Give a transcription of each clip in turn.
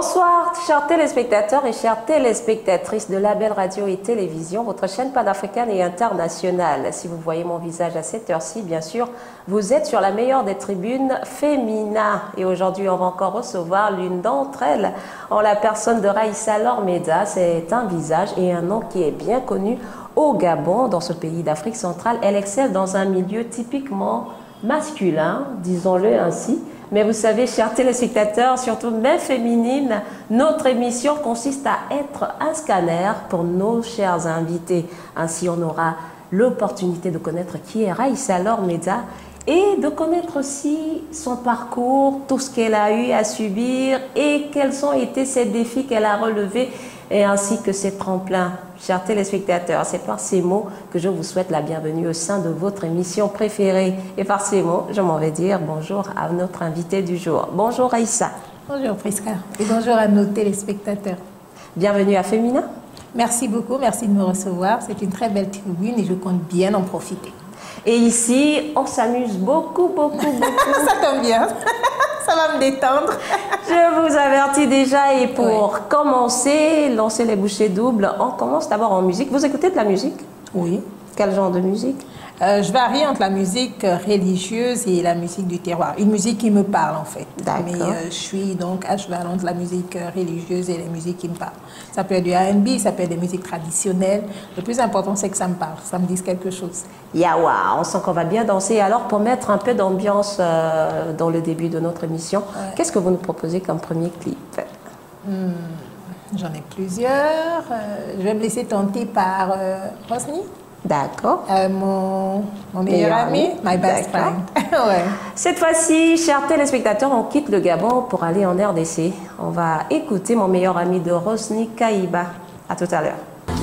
Bonsoir, chers téléspectateurs et chères téléspectatrices de la belle radio et télévision, votre chaîne panafricaine et internationale. Si vous voyez mon visage à cette heure-ci, bien sûr, vous êtes sur la meilleure des tribunes féminines. Et aujourd'hui, on va encore recevoir l'une d'entre elles, en la personne de Raïssa Lormeda. C'est un visage et un nom qui est bien connu au Gabon, dans ce pays d'Afrique centrale. Elle excelle dans un milieu typiquement masculin, disons-le ainsi. Mais vous savez, chers téléspectateurs, surtout même féminines, notre émission consiste à être un scanner pour nos chers invités. Ainsi, on aura l'opportunité de connaître qui est Raïssa Lormeda et de connaître aussi son parcours, tout ce qu'elle a eu à subir et quels ont été ses défis qu'elle a relevés et ainsi que ses tremplins. Chers téléspectateurs, c'est par ces mots que je vous souhaite la bienvenue au sein de votre émission préférée. Et par ces mots, je m'en vais dire bonjour à notre invité du jour. Bonjour Raïssa. Bonjour Prisca et bonjour à nos téléspectateurs. Bienvenue à Féminin. Merci beaucoup, merci de me recevoir. C'est une très belle tribune et je compte bien en profiter. Et ici, on s'amuse beaucoup. Ça tombe bien, ça va me détendre. Je vous avertis déjà et pour commencer, lancer les bouchées doubles, on commence d'abord en musique. Vous écoutez de la musique? Oui. Quel genre de musique? Je varie entre la musique religieuse et la musique du terroir. Une musique qui me parle en fait. Mais je suis donc à cheval entre la musique religieuse et les musiques qui me parlent. Ça peut être du R&B, ça peut être des musiques traditionnelles. Le plus important, c'est que ça me parle, ça me dise quelque chose. Yawa, on sent qu'on va bien danser. Alors, pour mettre un peu d'ambiance dans le début de notre émission, qu'est-ce que vous nous proposez comme premier clip? J'en ai plusieurs. Je vais me laisser tenter par Rosny. D'accord. Mon meilleur ami, my best friend. Ouais. Cette fois-ci, chers téléspectateurs, on quitte le Gabon pour aller en RDC. On va écouter mon meilleur ami de Rosny Kaïba. À tout à l'heure.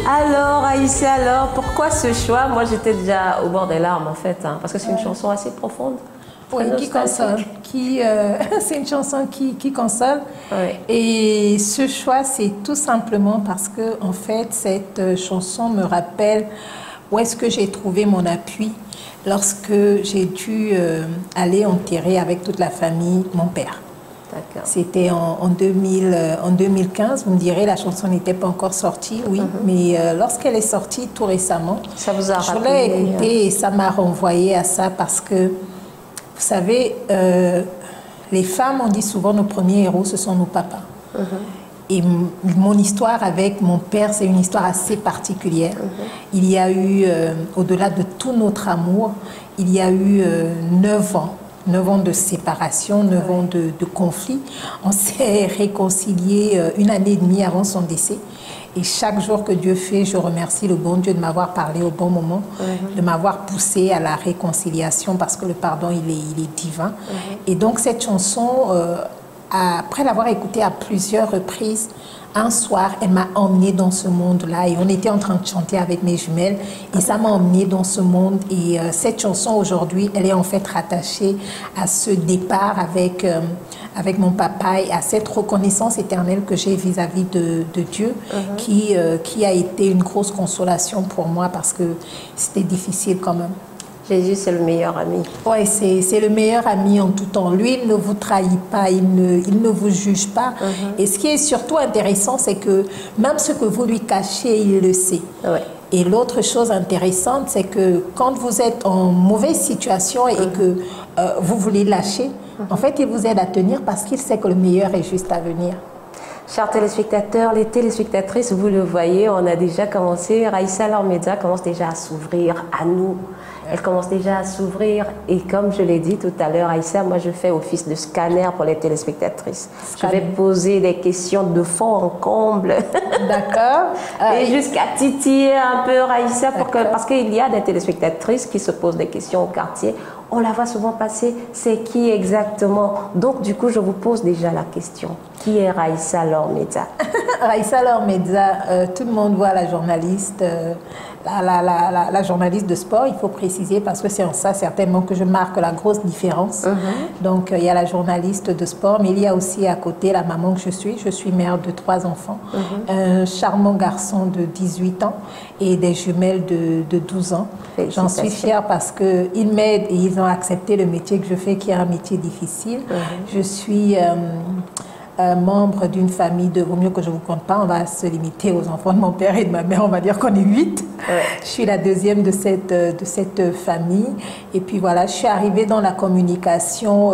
Alors, Aïssa, alors, pourquoi ce choix? Moi, j'étais déjà au bord des larmes, en fait, hein, parce que c'est une chanson assez profonde. Oui, qui console. C'est une chanson qui console. Oui. Et ce choix, c'est tout simplement parce que, en fait, cette chanson me rappelle où est-ce que j'ai trouvé mon appui lorsque j'ai dû aller enterrer avec toute la famille mon père. C'était en 2015, vous me direz, la chanson n'était pas encore sortie, oui, mais lorsqu'elle est sortie tout récemment, ça vous a je l'ai écoutée et ça m'a renvoyé à ça parce que, vous savez, les femmes, on dit souvent, nos premiers héros, ce sont nos papas. Et mon histoire avec mon père, c'est une histoire assez particulière. Il y a eu, au-delà de tout notre amour, il y a eu 9 ans de séparation, 9 ans de conflit. On s'est réconciliés 1 année et demie avant son décès. Et chaque jour que Dieu fait, je remercie le bon Dieu de m'avoir parlé au bon moment, de m'avoir poussé à la réconciliation parce que le pardon, il est divin. Et donc cette chanson... après l'avoir écoutée à plusieurs reprises, un soir, elle m'a emmenée dans ce monde-là et on était en train de chanter avec mes jumelles et ça m'a emmenée dans ce monde. Et cette chanson aujourd'hui, elle est en fait rattachée à ce départ avec mon papa et à cette reconnaissance éternelle que j'ai vis-à-vis de Dieu qui a été une grosse consolation pour moi parce que c'était difficile quand même. Jésus, c'est le meilleur ami. Oui, c'est le meilleur ami en tout temps. Lui, il ne vous trahit pas, il ne vous juge pas. Et ce qui est surtout intéressant, c'est que même ce que vous lui cachez, il le sait. Et l'autre chose intéressante, c'est que quand vous êtes en mauvaise situation et que vous voulez lâcher, en fait, il vous aide à tenir parce qu'il sait que le meilleur est juste à venir. Chers téléspectateurs, les téléspectatrices, vous le voyez, on a déjà commencé. Raïssa Lormeda commence déjà à s'ouvrir à nous. Elle commence déjà à s'ouvrir. Et comme je l'ai dit tout à l'heure, Raïssa, moi je fais office de scanner pour les téléspectatrices. Je vais poser des questions de fond en comble. D'accord. Et jusqu'à titiller un peu Raïssa parce qu'il y a des téléspectatrices qui se posent des questions au quartier. On la voit souvent passer, c'est qui exactement? Donc du coup, je vous pose déjà la question. Qui est Raïssa Lormeda? Raïssa Lormeda, tout le monde voit la journaliste, la journaliste de sport, il faut préciser, parce que c'est en ça certainement que je marque la grosse différence. Donc il y a la journaliste de sport, mais il y a aussi à côté la maman que je suis mère de 3 enfants, un charmant garçon de 18 ans et des jumelles de 12 ans. J'en suis fière parce qu'ils m'aident et ils ont accepté le métier que je fais, qui est un métier difficile. Je suis membre d'une famille de... Vaut mieux que je ne vous compte pas, on va se limiter aux enfants de mon père et de ma mère, on va dire qu'on est 8. Ouais. Je suis la deuxième de cette famille. Et puis voilà, je suis arrivée dans la communication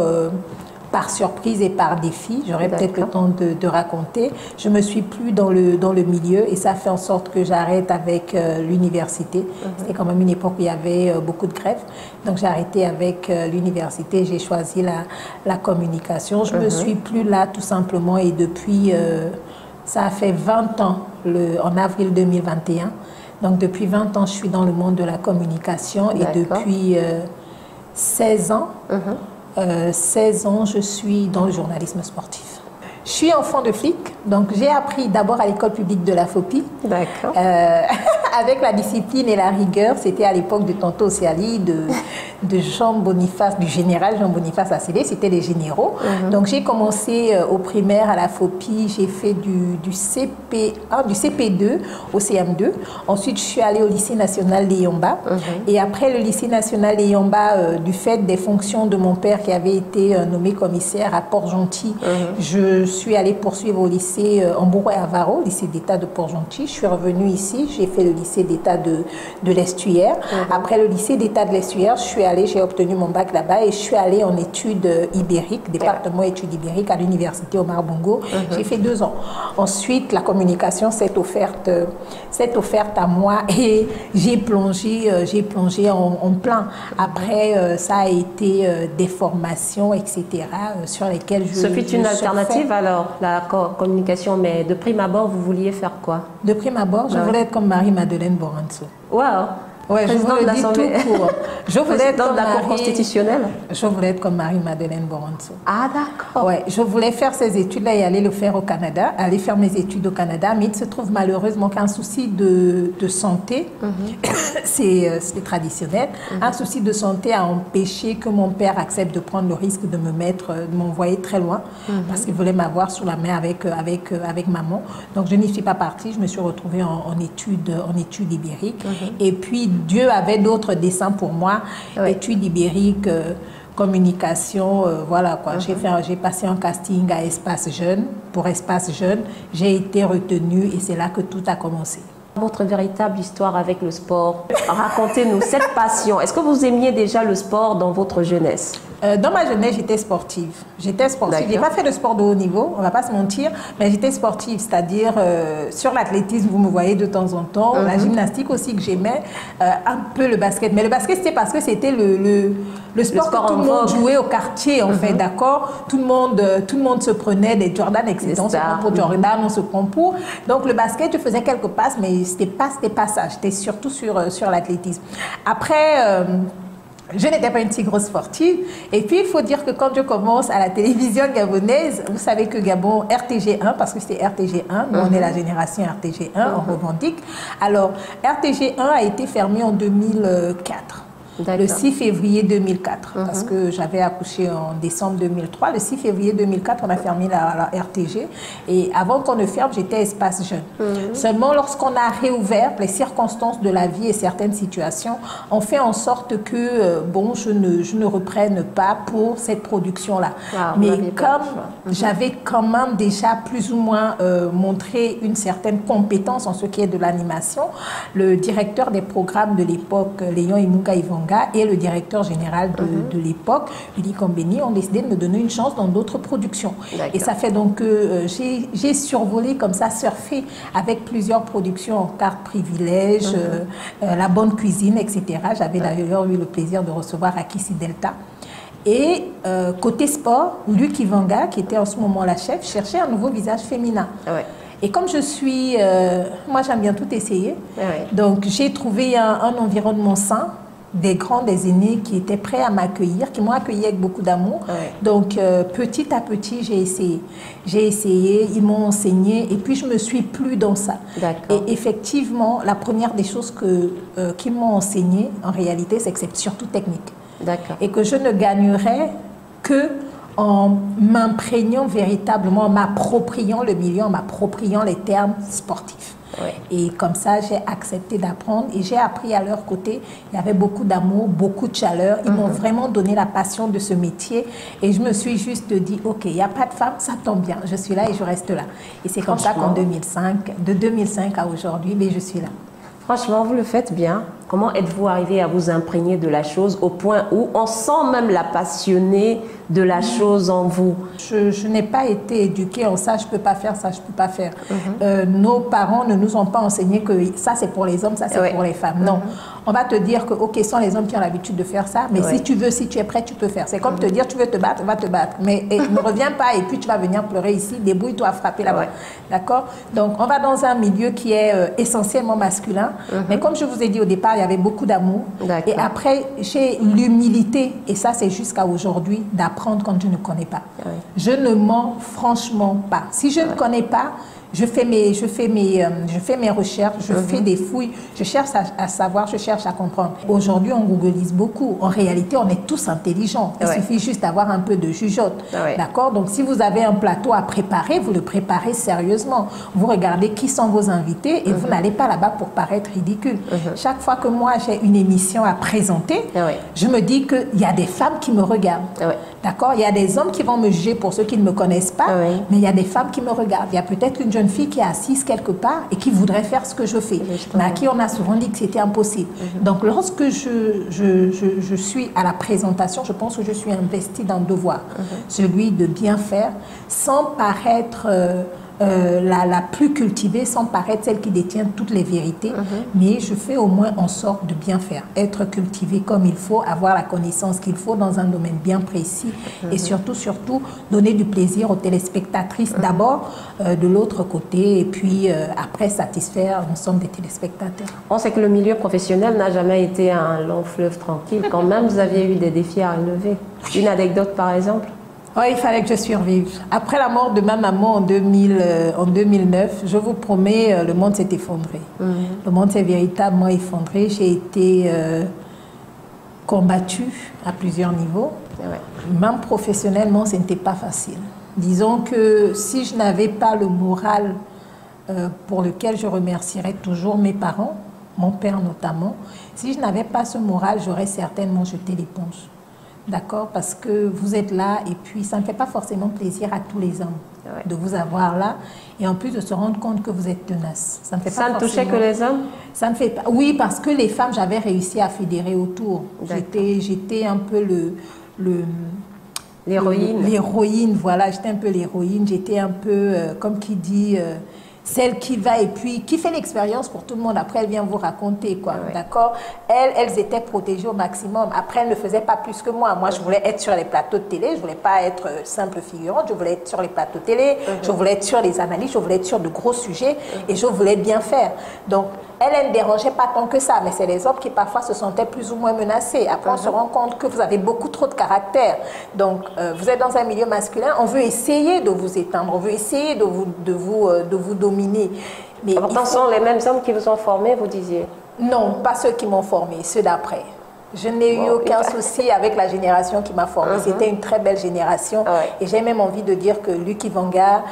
par surprise et par défi. J'aurai peut-être le temps de raconter. Je me suis plu dans le milieu et ça fait en sorte que j'arrête avec l'université. C'était quand même une époque où il y avait beaucoup de grèves. Donc j'ai arrêté avec l'université. J'ai choisi la communication. Je me suis plu là tout simplement et depuis, ça a fait 20 ans en avril 2021. Donc depuis 20 ans, je suis dans le monde de la communication et depuis 16 ans, 16 ans, je suis dans le journalisme sportif. Je suis enfant de flic, donc j'ai appris d'abord à l'école publique de la FOPI. D'accord. Avec la discipline et la rigueur, c'était à l'époque de Tonto Osiali, de Jean Boniface, du général Jean Boniface Asselé, c'était les généraux. Donc j'ai commencé au primaire à la FOPI, j'ai fait du CP1, du CP2 au CM2. Ensuite, je suis allée au lycée national Léomba. Et après le lycée national Léomba, du fait des fonctions de mon père qui avait été nommé commissaire à Port-Gentil, je suis allée poursuivre au lycée Ambouroué-Avaro, lycée d'État de Port-Gentil. Je suis revenue ici, j'ai fait le lycée d'État de l'Estuaire. Après le lycée d'État de l'Estuaire, j'ai obtenu mon bac là-bas et je suis allée en études ibériques, département études ibériques à l'université Omar Bongo. J'ai fait 2 ans. Ensuite, la communication s'est offerte à moi et j'ai plongé en plein. Après, ça a été des formations, etc., sur lesquelles Ce fut une alternative alors, la communication, mais de prime abord, vous vouliez faire quoi? De prime abord, je voulais être comme Marie-Madeleine Boranso. Waouh! Ouais, je vous le dis tout court. Je voulais être comme la Cour constitutionnelle. Je voulais être comme Marie-Madeleine Boranso. Ah d'accord. Ouais, je voulais faire ces études-là et aller le faire au Canada, aller faire mes études au Canada, mais il se trouve malheureusement qu'un souci de santé, c'est traditionnel, un souci de santé a empêché que mon père accepte de prendre le risque de m'envoyer très loin, parce qu'il voulait m'avoir sous la main avec maman. Donc je n'y suis pas partie, je me suis retrouvée en études ibériques. Et puis Dieu avait d'autres desseins pour moi, études ibériques, communication, voilà quoi. J'ai passé un casting à Espace Jeune, pour Espace Jeune. J'ai été retenue et c'est là que tout a commencé. Votre véritable histoire avec le sport, racontez-nous cette passion. Est-ce que vous aimiez déjà le sport dans votre jeunesse? Dans ma jeunesse, j'étais sportive. Je n'ai pas fait de sport de haut niveau, on ne va pas se mentir, mais j'étais sportive, c'est-à-dire sur l'athlétisme, vous me voyez de temps en temps, la gymnastique aussi que j'aimais, un peu le basket. Mais le basket, c'était parce que c'était le sport que tout le monde jouait au quartier, en fait, d'accord? Tout le monde se prenait des Jordan, etc. On se prend pour Jordan, on se prend pour... Donc le basket, je faisais quelques passes, mais c'était pas ça. J'étais surtout sur l'athlétisme. Après... je n'étais pas une si grosse sportive. Et puis, il faut dire que quand je commence à la télévision gabonaise, vous savez que Gabon, RTG1, parce que c'était RTG1, nous on est la génération RTG1, on revendique. Alors, RTG1 a été fermé en 2004. Le 6 février 2004, parce que j'avais accouché en décembre 2003. Le 6 février 2004, on a fermé la RTG. Et avant qu'on ne ferme, j'étais Espace Jeune. Seulement, lorsqu'on a réouvert, les circonstances de la vie et certaines situations ont fait en sorte que, je ne reprenne pas pour cette production-là. Mais comme j'avais quand même déjà plus ou moins montré une certaine compétence en ce qui est de l'animation, le directeur des programmes de l'époque, Léon Imunga Ivonga, et le directeur général de l'époque, Uli Kombeni, ont décidé de me donner une chance dans d'autres productions. Et ça fait donc que j'ai survolé comme ça, surfé avec plusieurs productions en carte privilège, La Bonne Cuisine, etc. J'avais d'ailleurs eu le plaisir de recevoir Akissi Delta. Et côté sport, Luc Ivanga, qui était en ce moment la chef, cherchait un nouveau visage féminin. Et comme je suis... moi, j'aime bien tout essayer. Donc, j'ai trouvé un environnement sain, des grands, des aînés qui étaient prêts à m'accueillir, qui m'ont accueilli avec beaucoup d'amour. Donc, petit à petit, j'ai essayé, ils m'ont enseigné, et puis je me suis plu dans ça. Et effectivement, la première des choses qu'ils m'ont enseigné, en réalité, c'est que c'est surtout technique. Et que je ne gagnerais que en m'imprégnant véritablement, en m'appropriant le milieu, en m'appropriant les termes sportifs. Et comme ça, j'ai accepté d'apprendre et j'ai appris à leur côté. Il y avait beaucoup d'amour, beaucoup de chaleur. Ils m'ont vraiment donné la passion de ce métier. Et je me suis juste dit, OK, il n'y a pas de femme, ça tombe bien. Je suis là et je reste là. Et c'est comme ça qu'en 2005, de 2005 à aujourd'hui, mais je suis là. Franchement, vous le faites bien. Comment êtes-vous arrivé à vous imprégner de la chose au point où on sent même la passionnée de la chose en vous? Je n'ai pas été éduquée en ça, je ne peux pas faire, ça, je ne peux pas faire. Nos parents ne nous ont pas enseigné que ça, c'est pour les hommes, ça, c'est pour les femmes. Non. On va te dire que, OK, ce sont les hommes qui ont l'habitude de faire ça, mais si tu veux, si tu es prêt, tu peux faire. C'est comme te dire, tu veux te battre, va te battre. Mais ne reviens pas et puis tu vas venir pleurer ici, débrouille-toi à frapper là-bas. D'accord? Donc, on va dans un milieu qui est essentiellement masculin. Mais comme je vous ai dit au départ, il y avait beaucoup d'amour. Et après, j'ai l'humilité, et ça, c'est jusqu'à aujourd'hui, d'apprendre quand je ne connais pas. Je ne mens franchement pas. Si je ne connais pas, je fais mes recherches, je fais des fouilles, je cherche à savoir, je cherche à comprendre. Aujourd'hui, on googleise beaucoup. En réalité, on est tous intelligents. Il suffit juste d'avoir un peu de jugeote. D'accord? Donc, si vous avez un plateau à préparer, vous le préparez sérieusement. Vous regardez qui sont vos invités et vous n'allez pas là-bas pour paraître ridicule. Chaque fois que moi, j'ai une émission à présenter, je me dis qu'il y a des femmes qui me regardent. D'accord? Il y a des hommes qui vont me juger pour ceux qui ne me connaissent pas, mais il y a des femmes qui me regardent. Il y a peut-être une jeune fille qui est assise quelque part et qui voudrait faire ce que je fais, mais à qui on a souvent dit que c'était impossible. Donc, lorsque je suis à la présentation, je pense que je suis investie dans le devoir, celui de bien faire, sans paraître la plus cultivée, sans paraître celle qui détient toutes les vérités, mais je fais au moins en sorte de bien faire, être cultivée comme il faut, avoir la connaissance qu'il faut dans un domaine bien précis et surtout, donner du plaisir aux téléspectatrices d'abord, de l'autre côté, et puis après satisfaire l'ensemble des téléspectateurs. On sait que le milieu professionnel n'a jamais été un long fleuve tranquille. Quand même, vous aviez eu des défis à relever. Une anecdote, par exemple? Oui, il fallait que je survive. Après la mort de ma maman en 2009, je vous promets, le monde s'est effondré. Le monde s'est véritablement effondré. J'ai été combattue à plusieurs niveaux. Même professionnellement, ce n'était pas facile. Disons que si je n'avais pas le moral pour lequel je remercierais toujours mes parents, mon père notamment, si je n'avais pas ce moral, j'aurais certainement jeté l'éponge. D'accord? Parce que vous êtes là et puis ça ne fait pas forcément plaisir à tous les hommes de vous avoir là. Et en plus de se rendre compte que vous êtes tenace. Ça ne fait pas touchait que les hommes? Ça ne fait pas. Oui, parce que les femmes, j'avais réussi à fédérer autour. J'étais un peu l'héroïne. L'héroïne, voilà. J'étais un peu l'héroïne. J'étais un peu, comme qui dit... celle qui va et puis qui fait l'expérience pour tout le monde. Après, elle vient vous raconter, quoi. D'accord? Elles étaient protégées au maximum. Après, elles ne faisaient pas plus que moi. Moi, je voulais être sur les plateaux de télé. Je voulais pas être simple figurante. Je voulais être sur les plateaux de télé. Je voulais être sur les analyses. Je voulais être sur de gros sujets. Et je voulais bien faire. Donc, elle ne dérangeait pas tant que ça. Mais c'est les hommes qui, parfois, se sentaient plus ou moins menacés. Après, on se rend compte que vous avez beaucoup trop de caractère. Donc, vous êtes dans un milieu masculin. On veut essayer de vous éteindre. On veut essayer de vous dominer. Mais pourtant, ce sont les mêmes hommes qui vous ont formé, vous disiez? Non, pas ceux qui m'ont formé, ceux d'après. Je n'ai eu aucun souci avec la génération qui m'a formée. C'était une très belle génération. Et j'ai même envie de dire que Lucky Vanga,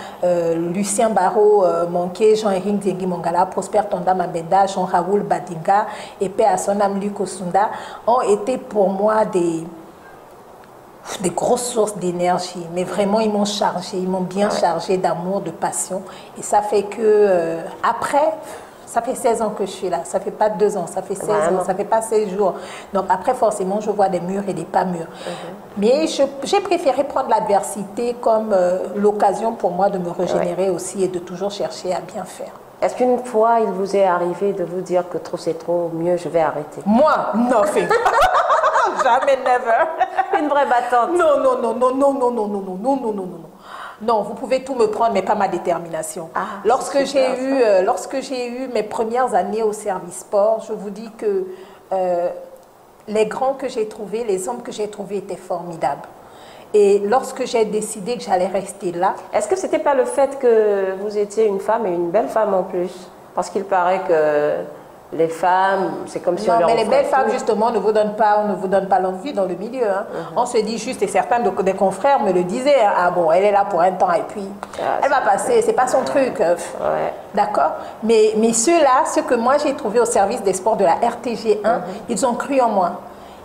Lucien Barrault Monké, Jean-Éric Zengi Mongala, Prosper Tonda Mabenda, Jean-Raoul Badinga et Père à son âme Luc Osunda ont été pour moi des grosses sources d'énergie, mais vraiment ils m'ont chargé, ils m'ont bien chargé d'amour, de passion, et ça fait que après, ça fait 16 ans que je suis là, ça fait pas 2 ans, ça fait 16 ans, ça fait pas 16 jours, donc après forcément je vois des murs et des pas mûrs, mais j'ai préféré prendre l'adversité comme l'occasion pour moi de me régénérer aussi et de toujours chercher à bien faire. Est-ce qu'une fois il vous est arrivé de vous dire que trop c'est trop, mieux je vais arrêter? Moi, non, fait jamais, never. Une vraie battante. Non, non, non, non, non, non, non, non, non, non, non, non, non. Non, vous pouvez tout me prendre, mais pas ma détermination. Lorsque j'ai eu mes premières années au service sport, je vous dis que les grands que j'ai trouvés, les hommes que j'ai trouvés étaient formidables. Et lorsque j'ai décidé que j'allais rester là... Est-ce que ce n'était pas le fait que vous étiez une femme et une belle femme en plus? Parce qu'il paraît que les femmes, c'est comme si on non, leur mais les offrait belles femmes, tout. justement, on ne vous donne pas longue vie dans le milieu. Hein. On se dit juste, et certains des confrères me le disaient, hein, ah bon, elle est là pour un temps et puis elle va passer, c'est pas son truc. Ouais. D'accord. Mais ceux-là, ceux que moi j'ai trouvés au service des sports de la RTG1, ils ont cru en moi.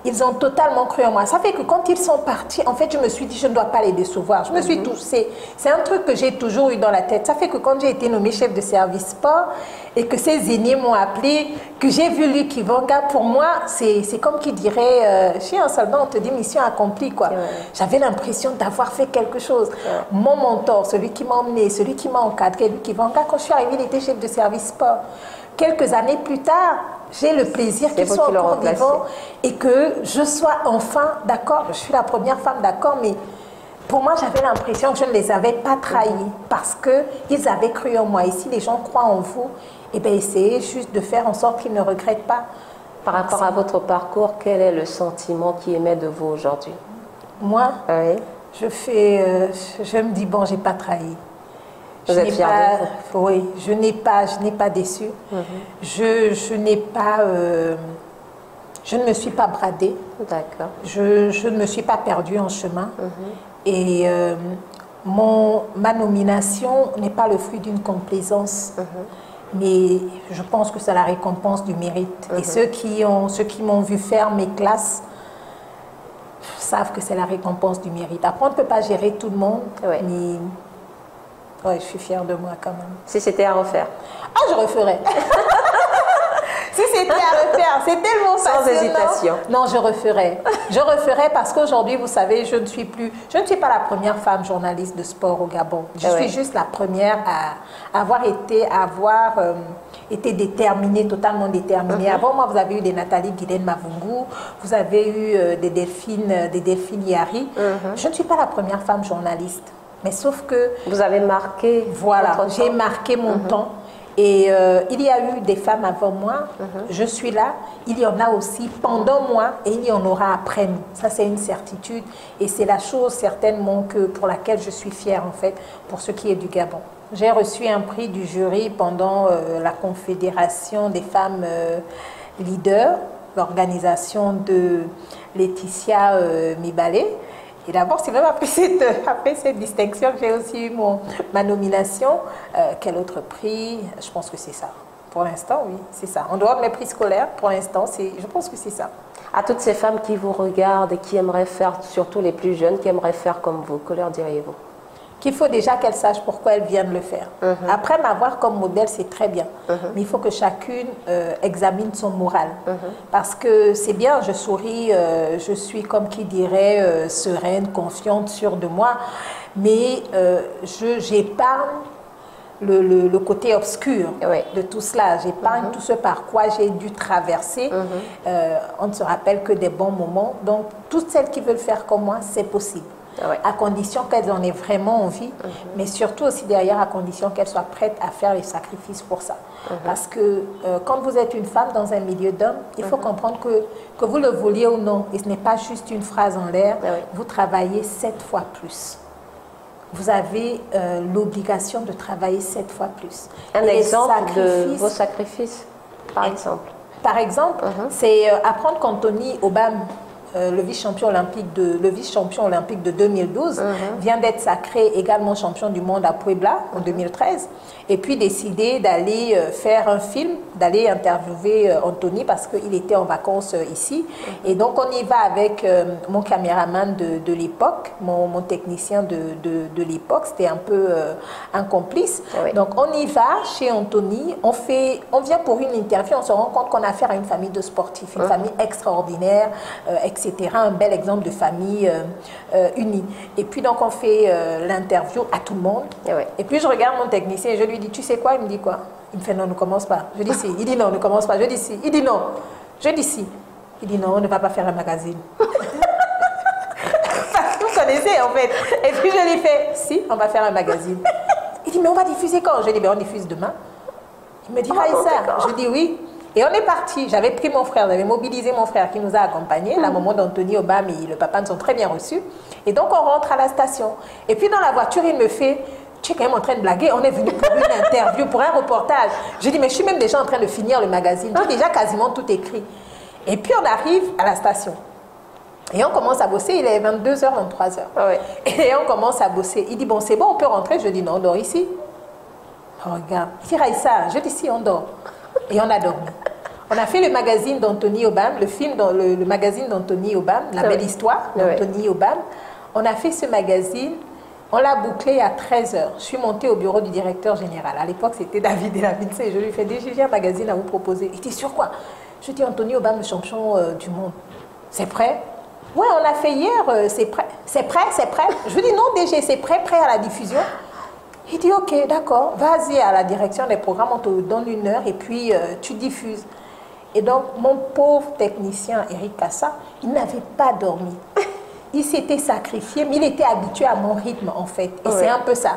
Ils ont totalement cru en moi. Ça fait que quand ils sont partis, en fait, je me suis dit, je ne dois pas les décevoir. Je me suis touchée. C'est un truc que j'ai toujours eu dans la tête. Ça fait que quand j'ai été nommée chef de service sport et que ces aînés m'ont appelé, que j'ai vu Luc Ivanga, pour moi, c'est comme qui dirait, chez un soldat, on te dit mission accomplie, quoi. J'avais l'impression d'avoir fait quelque chose. Mon mentor, celui qui m'a emmené, celui qui m'a encadré, Luc Ivanga, quand je suis arrivée, il était chef de service sport. Quelques années plus tard, j'ai le plaisir qu'il soit encore vivant et que je sois enfin d'accord. Je suis la première femme d'accord, mais pour moi, j'avais l'impression que je ne les avais pas trahis parce qu'ils avaient cru en moi. Et si les gens croient en vous, eh bien, essayez juste de faire en sorte qu'ils ne regrettent pas. Par rapport à votre parcours, quel est le sentiment qui émet de vous aujourd'hui? Moi, oui. je me dis, bon, je n'ai pas trahi. Vous êtes fière de vous? Oui, je n'ai pas déçu. Je n'ai pas... je ne me suis pas bradée. D'accord. Je ne me suis pas perdue en chemin. Et ma nomination n'est pas le fruit d'une complaisance. Mais je pense que c'est la récompense du mérite. Et ceux qui m'ont vu faire mes classes savent que c'est la récompense du mérite. Après, on ne peut pas gérer tout le monde, mais... Oui, je suis fière de moi quand même. Si c'était à refaire? Ah, je referais. Si c'était à refaire, c'est tellement passionnant. Sans hésitation. Non, je referais. Je referais parce qu'aujourd'hui, vous savez, je ne suis pas la première femme journaliste de sport au Gabon. Je suis juste la première à avoir été déterminée, totalement déterminée. Avant moi, vous avez eu des Nathalie Guilaine Mavungu, vous avez eu des Delphine Yari. Je ne suis pas la première femme journaliste. Mais sauf que... Vous avez marqué... Voilà, j'ai marqué mon temps. Et il y a eu des femmes avant moi, je suis là. Il y en a aussi pendant moi et il y en aura après nous. Ça, c'est une certitude. Et c'est la chose certainement pour laquelle je suis fière, en fait, pour ce qui est du Gabon. J'ai reçu un prix du jury pendant la Confédération des femmes leaders, l'organisation de Laetitia Mibale. Et d'abord, c'est même après cette distinction que j'ai aussi eu ma nomination. Quel autre prix? Je pense que c'est ça. Pour l'instant, oui, c'est ça. En dehors de mes prix scolaires, pour l'instant, je pense que c'est ça. À toutes ces femmes qui vous regardent et qui aimeraient faire, surtout les plus jeunes, qui aimeraient faire comme vous, que leur diriez-vous? Qu'il faut déjà qu'elles sachent pourquoi elles viennent le faire. Après, m'avoir comme modèle, c'est très bien. Mais il faut que chacune examine son moral. Parce que c'est bien, je souris, je suis comme qui dirait sereine, confiante, sûre de moi. Mais j'épargne le côté obscur de tout cela. J'épargne tout ce par quoi j'ai dû traverser. On ne se rappelle que des bons moments. Donc, toutes celles qui veulent faire comme moi, c'est possible. À condition qu'elles en aient vraiment envie, mais surtout aussi derrière, à condition qu'elles soient prêtes à faire les sacrifices pour ça. Parce que quand vous êtes une femme dans un milieu d'hommes, il faut comprendre que vous le vouliez ou non, et ce n'est pas juste une phrase en l'air, vous travaillez 7 fois plus. Vous avez l'obligation de travailler 7 fois plus. Un exemple de vos sacrifices, par exemple? Par exemple, c'est apprendre qu'Anthony Obam, le vice-champion olympique de 2012, vient d'être sacré également champion du monde à Puebla en 2013, et puis décidé d'aller faire un film, d'aller interviewer Anthony parce qu'il était en vacances ici. Et donc on y va avec mon caméraman de l'époque, mon technicien de l'époque, c'était un peu un complice. Donc on y va chez Anthony, on vient pour une interview, on se rend compte qu'on a affaire à une famille de sportifs, une famille extraordinaire, etc. Un bel exemple de famille unie. Et puis donc on fait l'interview à tout le monde. Et puis je regarde mon technicien et je lui dis, tu sais quoi? Il me dit quoi? Il me fait, non, ne commence pas. Je dis si. Il dit non, ne commence pas. Je dis si. Il dit non. Je dis si. Il dit non, on ne va pas faire un magazine. Vous connaissez en fait. Et puis je lui fais, si, on va faire un magazine. Il dit, mais on va diffuser quand? Je dis, ben on diffuse demain. Il me dit, ça. Je dis oui. Et on est parti. J'avais pris mon frère, j'avais mobilisé mon frère qui nous a accompagnés. La maman d'Anthony Obama et le papa nous ont très bien reçus. Et donc on rentre à la station. Et puis dans la voiture, il me fait, tu es quand même en train de blaguer, on est venu pour une interview, pour un reportage. Je dis, mais je suis même déjà en train de finir le magazine, j'ai déjà quasiment tout écrit. Et puis on arrive à la station. Et on commence à bosser, il est 22h, 23h. Ouais. Et on commence à bosser. Il dit, bon, c'est bon, on peut rentrer. Je dis, non, on dort ici. Oh, regarde, il dit, Raïssa, je dis, si, on dort. Et on a dormi. On a fait le magazine d'Anthony Obam, le film, le magazine d'Anthony Obam, La belle histoire d'Anthony Obam. On a fait ce magazine, on l'a bouclé à 13h. Je suis montée au bureau du directeur général. À l'époque, c'était David Elavitse. Je lui ai fait, j'ai un magazine à vous proposer. Il dit, sur quoi? Je dis, Anthony Obam, le champion du monde. C'est prêt? Ouais, on a fait hier, c'est prêt. C'est prêt, c'est prêt. Je lui dis, non, DG, c'est prêt, prêt à la diffusion. Il dit, ok, d'accord, vas-y à la direction des programmes, on te donne 1 heure et puis tu diffuses. Et donc, mon pauvre technicien, Eric Kassa, il n'avait pas dormi. Il s'était sacrifié, mais il était habitué à mon rythme, en fait. Et c'est un peu ça.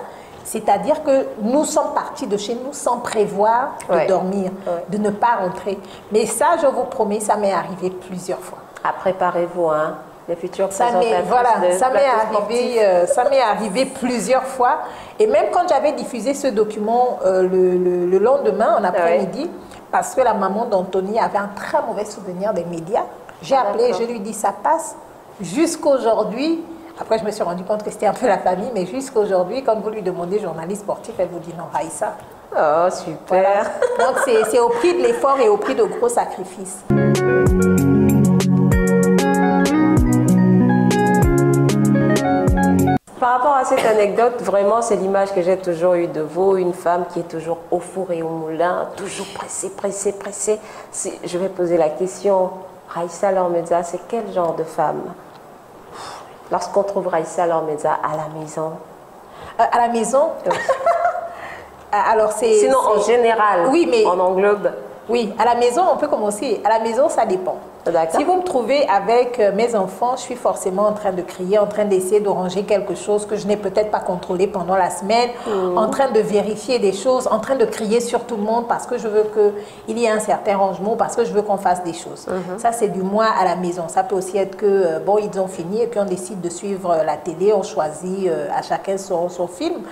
C'est-à-dire que nous sommes partis de chez nous sans prévoir de dormir, de ne pas rentrer. Mais ça, je vous promets, ça m'est arrivé plusieurs fois. Ah, préparez-vous, hein, les futurs présentatrices. Ça m'est arrivé plusieurs fois. Et même quand j'avais diffusé ce document le lendemain, en après-midi, parce que la maman d'Anthony avait un très mauvais souvenir des médias, j'ai appelé et je lui ai dit, ça passe. Jusqu'aujourd'hui, après je me suis rendu compte que c'était un peu la famille, mais jusqu'aujourd'hui, quand vous lui demandez journaliste sportif, elle vous dit non, Raïssa. Oh, super. Voilà. Donc c'est au prix de l'effort et au prix de gros sacrifices. Par rapport à cette anecdote, vraiment, c'est l'image que j'ai toujours eue de vous, une femme qui est toujours au four et au moulin, toujours pressée, pressée, pressée. Je vais poser la question, Raïssa Lormedza, c'est quel genre de femme? Lorsqu'on trouve Raïssa Lormedza à la maison. À la maison? Alors c'est. Sinon, en général, oui, mais on englobe. Oui, à la maison, on peut commencer. À la maison, ça dépend. Si vous me trouvez avec mes enfants, je suis forcément en train de crier, en train d'essayer de ranger quelque chose que je n'ai peut-être pas contrôlé pendant la semaine, en train de vérifier des choses, en train de crier sur tout le monde parce que je veux qu'il y ait un certain rangement, parce que je veux qu'on fasse des choses. Ça, c'est du moi à la maison. Ça peut aussi être que, bon, ils ont fini et puis on décide de suivre la télé, on choisit à chacun son film.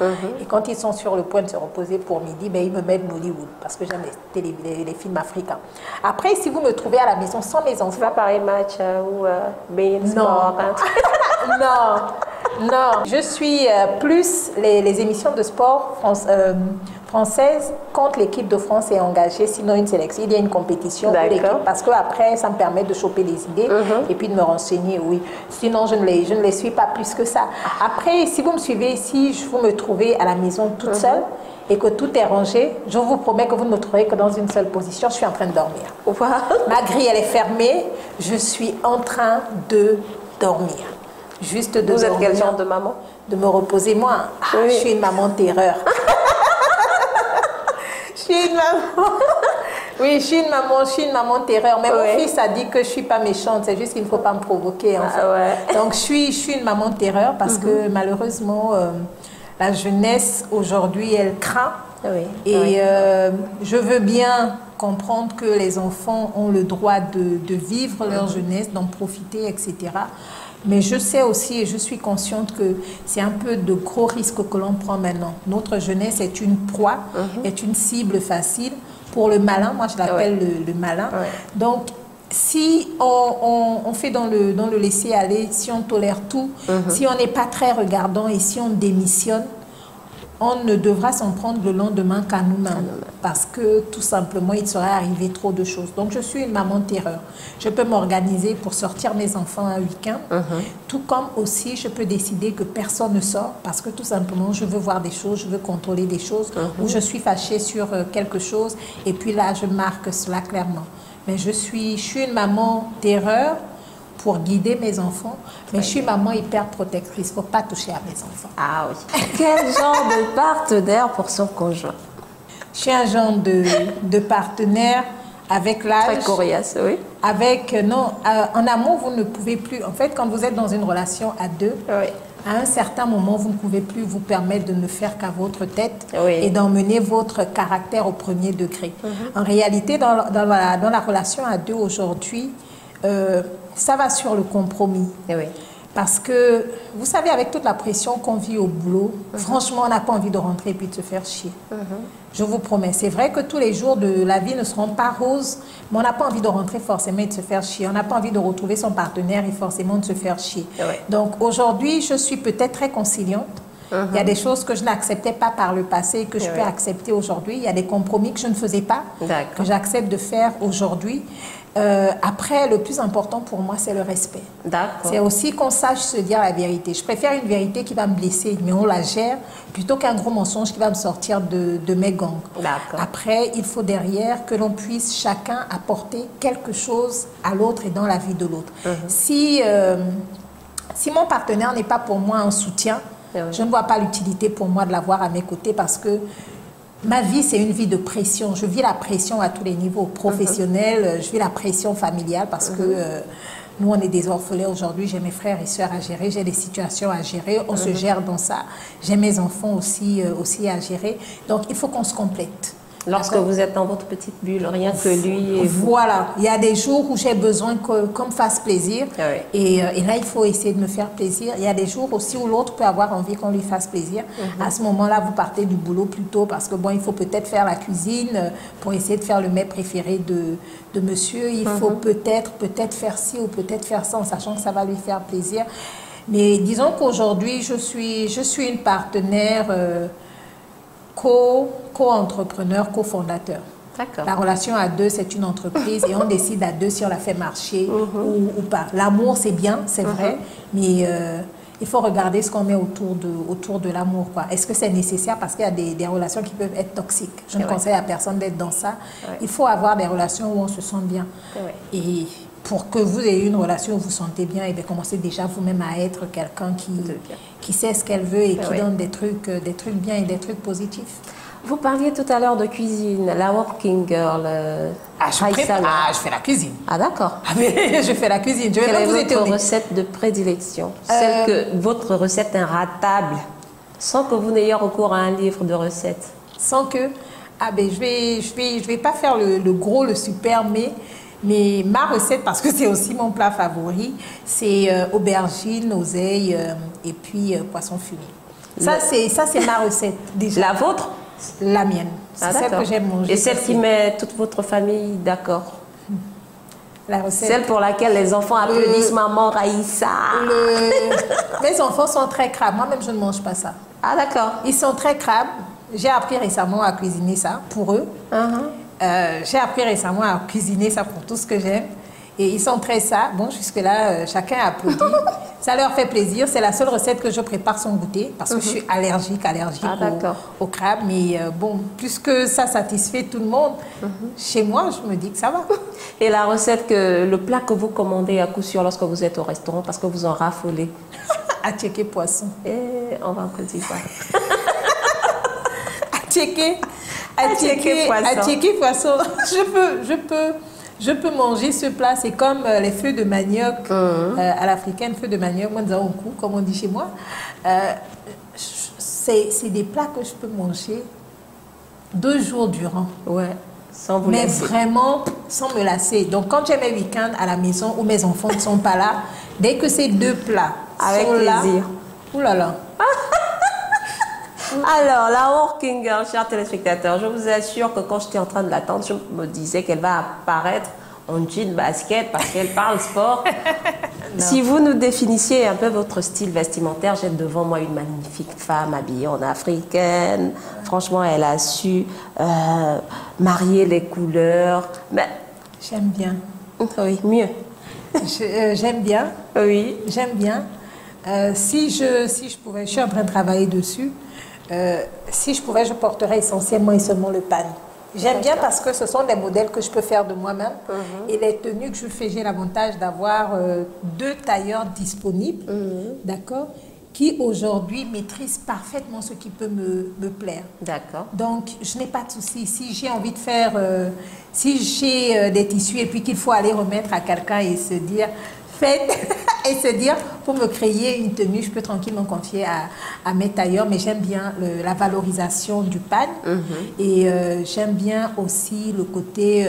Et quand ils sont sur le point de se reposer pour midi, ben, ils me mettent Nollywood parce que j'aime les films africains. Après, si vous me trouvez à la maison sans mes enfants, c'est pas pareil match ou Bein Sport. Non. Je suis plus les émissions de sport françaises quand l'équipe de France est engagée, sinon une sélection, il y a une compétition pour l'équipe, parce qu'après, ça me permet de choper les idées et puis de me renseigner, oui. Sinon, je ne les suis pas plus que ça. Après, si vous me suivez ici, vous me trouvez à la maison toute seule, et que tout est rangé, je vous promets que vous ne me trouverez que dans une seule position, je suis en train de dormir. Wow. Ma grille, elle est fermée, je suis en train de dormir. Juste de dormir. Vous êtes quel genre de maman? De me reposer, moi. Je suis une maman terreur. Je suis une maman... Oui, je suis une maman terreur. Mais mon fils a dit que je ne suis pas méchante, c'est juste qu'il ne faut pas me provoquer. En fait. Donc, je suis une maman terreur parce que malheureusement... la jeunesse, aujourd'hui, elle craint. Et je veux bien comprendre que les enfants ont le droit de vivre leur jeunesse, d'en profiter, etc. Mais je sais aussi et je suis consciente que c'est un peu de gros risques que l'on prend maintenant. Notre jeunesse est une proie, est une cible facile pour le malin. Moi, je l'appelle le malin. Donc, si on fait dans le laisser-aller, si on tolère tout, si on n'est pas très regardant et si on démissionne, on ne devra s'en prendre le lendemain qu'à nous-mêmes. Parce que tout simplement, il serait arrivé trop de choses. Donc, je suis une maman terreur. Je peux m'organiser pour sortir mes enfants un week-end. Tout comme aussi, je peux décider que personne ne sort parce que tout simplement, je veux voir des choses, je veux contrôler des choses ou je suis fâchée sur quelque chose. Et puis là, je marque cela clairement. Mais je suis une maman terreur pour guider mes enfants, mais je suis maman hyper protectrice. Il ne faut pas toucher à mes enfants. Ah oui. Quel genre de partenaire pour son conjoint? Je suis un genre de partenaire avec l'âge. Très coriace, oui. En amour, vous ne pouvez plus. En fait, quand vous êtes dans une relation à deux, à un certain moment, vous ne pouvez plus vous permettre de ne faire qu'à votre tête et d'emmener votre caractère au premier degré. En réalité, dans la relation à deux aujourd'hui, ça va sur le compromis. Parce que, vous savez, avec toute la pression qu'on vit au boulot, franchement, on n'a pas envie de rentrer et puis de se faire chier. Je vous promets. C'est vrai que tous les jours de la vie ne seront pas roses, mais on n'a pas envie de rentrer forcément et de se faire chier. On n'a pas envie de retrouver son partenaire et forcément de se faire chier. Donc aujourd'hui, je suis peut-être très conciliante. Il y a des choses que je n'acceptais pas par le passé et que je peux accepter aujourd'hui. Il y a des compromis que je ne faisais pas, que j'accepte de faire aujourd'hui. Après, le plus important pour moi, c'est le respect. C'est aussi qu'on sache se dire la vérité. Je préfère une vérité qui va me blesser, mais on la gère, plutôt qu'un gros mensonge qui va me sortir de mes gangs. Après, il faut derrière que l'on puisse chacun apporter quelque chose à l'autre et dans la vie de l'autre. Si mon partenaire n'est pas pour moi un soutien, je ne vois pas l'utilité pour moi de l'avoir à mes côtés parce que ma vie, c'est une vie de pression. Je vis la pression à tous les niveaux. Professionnel, je vis la pression familiale parce que nous, on est des orphelins aujourd'hui. J'ai mes frères et sœurs à gérer. J'ai des situations à gérer. On se gère dans ça. J'ai mes enfants aussi à gérer. Donc, il faut qu'on se complète. Lorsque vous êtes dans votre petite bulle, rien que lui et vous. Voilà. Il y a des jours où j'ai besoin qu'on me fasse plaisir. Et là, il faut essayer de me faire plaisir. Il y a des jours aussi où l'autre peut avoir envie qu'on lui fasse plaisir. À ce moment-là, vous partez du boulot plus tôt parce que, bon, il faut peut-être faire la cuisine pour essayer de faire le mets préféré de monsieur. Il faut peut-être faire ci ou peut-être faire ça en sachant que ça va lui faire plaisir. Mais disons qu'aujourd'hui, je suis une partenaire... co-entrepreneur, co-fondateur. La relation à deux, c'est une entreprise et on décide à deux si on la fait marcher ou pas. L'amour, c'est bien, c'est vrai, mais il faut regarder ce qu'on met autour de l'amour. Est-ce que c'est nécessaire? Parce qu'il y a des relations qui peuvent être toxiques. Je ne conseille à personne d'être dans ça. Il faut avoir des relations où on se sent bien. Et pour que vous ayez une relation où vous vous sentez bien, et bien commencez déjà vous-même à être quelqu'un qui sait ce qu'elle veut et qui donne des trucs bien et des trucs positifs. Vous parliez tout à l'heure de cuisine, la working girl. Je fais la cuisine. Ah d'accord. Ah, mais je fais la cuisine. Quelle est votre recette de prédilection? Celle que votre recette inratable, sans que vous n'ayez recours à un livre de recettes. Sans que... Ah ben je vais pas faire le gros, le super, mais ma recette, parce que c'est aussi mon plat favori, c'est aubergine, oseille et puis poisson fumé. Ça, c'est ma recette déjà. La vôtre? La mienne. C'est celle que j'aime manger. Et celle qui met toute votre famille d'accord? La recette. Celle pour laquelle les enfants applaudissent maman Raïssa. Mes enfants sont très crabes. Moi-même, je ne mange pas ça. Ah d'accord. Ils sont très crabes. J'ai appris récemment à cuisiner ça pour eux. J'ai appris récemment à cuisiner ça pour tout ce que j'aime. Et ils sont très ça. Bon, jusque-là, chacun applaudit. Ça leur fait plaisir. C'est la seule recette que je prépare sans goûter parce que je suis allergique au crabe. Mais bon, puisque ça satisfait tout le monde, chez moi, je me dis que ça va. Et la recette, le plat que vous commandez à coup sûr lorsque vous êtes au restaurant parce que vous en raffolez? Attiéké poisson. Et on va en Côte d'Ivoire. Attiéké poisson. Je peux manger ce plat. C'est comme les feux de manioc à l'africaine, feux de manioc, comme on dit chez moi. C'est des plats que je peux manger 2 jours durant. Sans vous lasser. Mais vraiment, sans me lasser. Donc, quand j'ai mes week-ends à la maison où mes enfants ne sont pas là, dès que ces 2 plats avec sont plaisir. Là, oulala. Alors, la working girl, chers téléspectateurs, je vous assure que quand j'étais en train de l'attendre, je me disais qu'elle va apparaître en jean basket parce qu'elle parle sport. Si vous nous définissiez un peu votre style vestimentaire, j'ai devant moi une magnifique femme habillée en africaine. Franchement, elle a su marier les couleurs. Mais... J'aime bien. Oui, mieux. J'aime bien. Oui. J'aime bien. Si je pouvais, je suis en train de travailler dessus. Si je pouvais, je porterais essentiellement et seulement le pan. J'aime bien parce que ce sont des modèles que je peux faire de moi-même. Et les tenues que je fais, j'ai l'avantage d'avoir 2 tailleurs disponibles, d'accord, qui aujourd'hui maîtrisent parfaitement ce qui peut me plaire. D'accord. Donc, je n'ai pas de souci. Si j'ai envie de faire, si j'ai des tissus et puis qu'il faut aller remettre à quelqu'un et se dire... et se dire, pour me créer une tenue, je peux tranquillement confier à mes tailleurs, mais j'aime bien la valorisation du pan et j'aime bien aussi le côté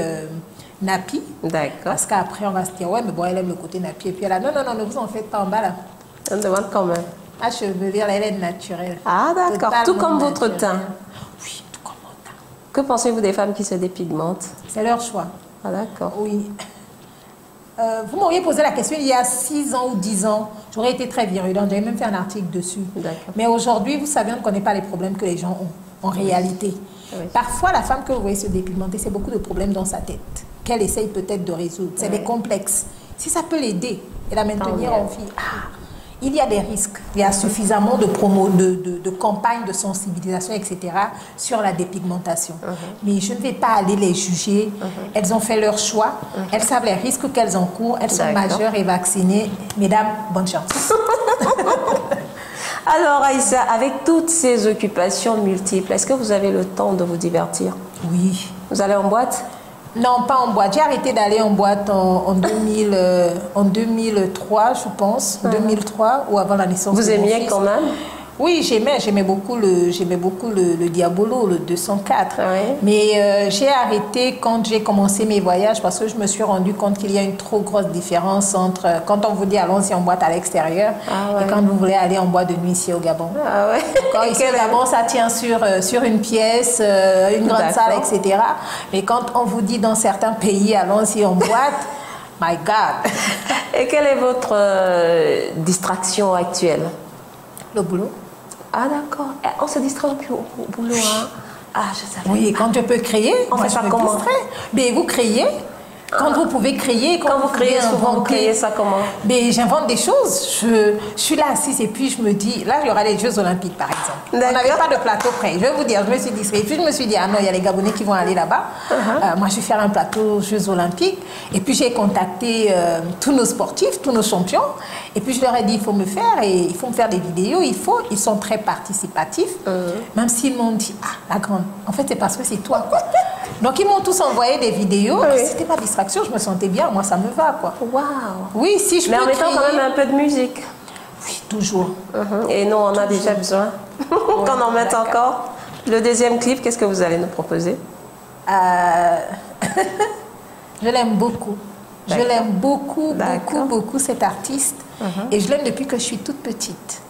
nappy. D'accord. Parce qu'après, on va se dire, ouais, mais bon, elle aime le côté nappy. Et puis elle a, non, ne vous en faites pas en bas là. On demande quand même. Ma chevelure, elle est naturelle. Ah d'accord, tout comme votre teint. Oui, tout comme mon teint. Que pensez-vous des femmes qui se dépigmentent? C'est leur choix. Ah d'accord. Oui. Vous m'auriez posé la question il y a 6 ans ou 10 ans, j'aurais été très virulente, j'avais même fait un article dessus. Mais aujourd'hui, vous savez, on ne connaît pas les problèmes que les gens ont en réalité. Oui. Parfois, la femme que vous voyez se dépigmenter, c'est beaucoup de problèmes dans sa tête, qu'elle essaye peut-être de résoudre. C'est des complexes. Si ça peut l'aider et la maintenir en vie, il y a des risques. Il y a suffisamment de campagnes de sensibilisation, etc. sur la dépigmentation. Mais je ne vais pas aller les juger. Elles ont fait leur choix. Elles savent les risques qu'elles encourent. Elles sont majeures et vaccinées. Mesdames, bonne chance. Alors Aïssa, avec toutes ces occupations multiples, est-ce que vous avez le temps de vous divertir? Oui. Vous allez en boîte? Non, pas en boîte. J'ai arrêté d'aller en boîte en 2003, je pense. 2003, ou avant la naissance de mon fils. Vous aimiez quand même? Oui, j'aimais beaucoup le Diabolo, le 204. Mais j'ai arrêté quand j'ai commencé mes voyages parce que je me suis rendu compte qu'il y a une trop grosse différence entre quand on vous dit allons-y en boîte à l'extérieur et quand vous voulez aller en boîte de nuit ici au Gabon. Quand ici au Gabon, ça tient sur une pièce, une grande salle, etc. Mais quand on vous dit dans certains pays allons-y en boîte, my God. Et quelle est votre distraction actuelle? Le boulot. Ah d'accord. On se distrait au boulot, hein? Ah, je savais. Oui, quand je peux créer, on fait ça comment? Mais vous créez. Quand vous pouvez créer, quand vous créez, souvent vous créez ça comment? Mais j'invente des choses. Je suis là assise et puis je me dis, là il y aura les Jeux Olympiques par exemple. On n'avait pas de plateau prêt. Je vais vous dire, je me suis dit, et puis je me suis dit, ah non, il y a les Gabonais qui vont aller là-bas. Moi je vais faire un plateau Jeux Olympiques. Et puis j'ai contacté tous nos sportifs, tous nos champions. Et puis je leur ai dit, il faut me faire des vidéos. Ils sont très participatifs. Même s'ils m'ont dit, ah la grande, en fait c'est parce que c'est toi quoi. Donc ils m'ont tous envoyé des vidéos. C'était ma distraction, je me sentais bien, moi ça me va quoi. Waouh. Oui, si je peux. Mais en mettant quand même un peu de musique. Oui, toujours. Et nous on a déjà besoin qu'on en mette encore. Le deuxième clip, qu'est-ce que vous allez nous proposer? Je l'aime beaucoup. Je l'aime beaucoup, beaucoup cet artiste. Et je l'aime depuis que je suis toute petite.